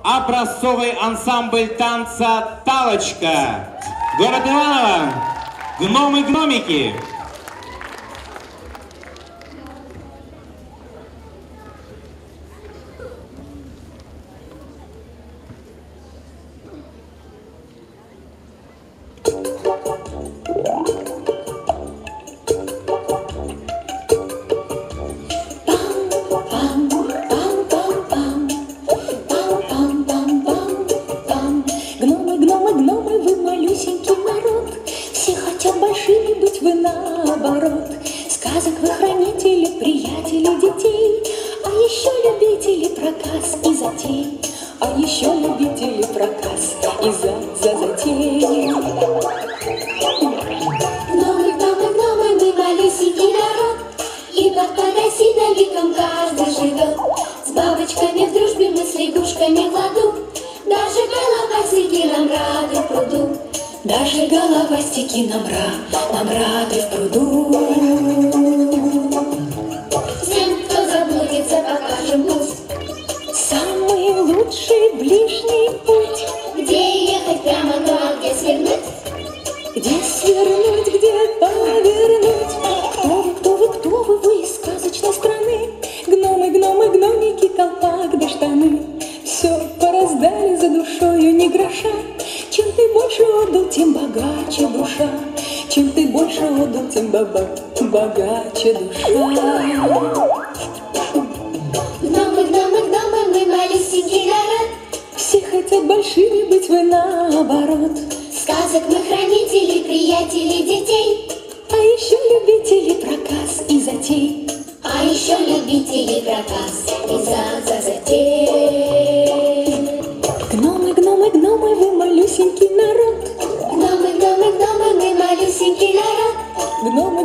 образцовый ансамбль танца «Талочка». Город Иваново. Гномы-гномики. Гномы, вы малюсенький народ, все хотят большими быть, вы наоборот. Сказок вы хранители, приятели детей, а еще любители проказ и затей, а еще любители проказ и затей. Гномы, мы малюсенький народ, и под подосиновиком каждый живет. С бабочками в дружбе, мы с лягушками в ладу, даже головастики нам рады в пруду, даже головастики нам рады в пруду. Всем, кто заблудится, покажем путь, самый лучший ближний путь. Где ехать прямо, ну а где свернуть? Где свернуть, где повернуть? Кто вы из сказочной страны? Гномики, колпак да штаны. Все пораздали за душою ни гроша. Чем ты больше отдал, тем богаче душа. Чем ты больше отдал, тем богаче душа. Гномы, мы малюсенький народ, все хотят большими быть, вы наоборот. Сказок мы хранители, приятели детей, а еще любители проказ и затей, а еще любители проказ и затей. Гномы, вы малюсенький народ. Гномы, мы малюсенький народ. Гномы,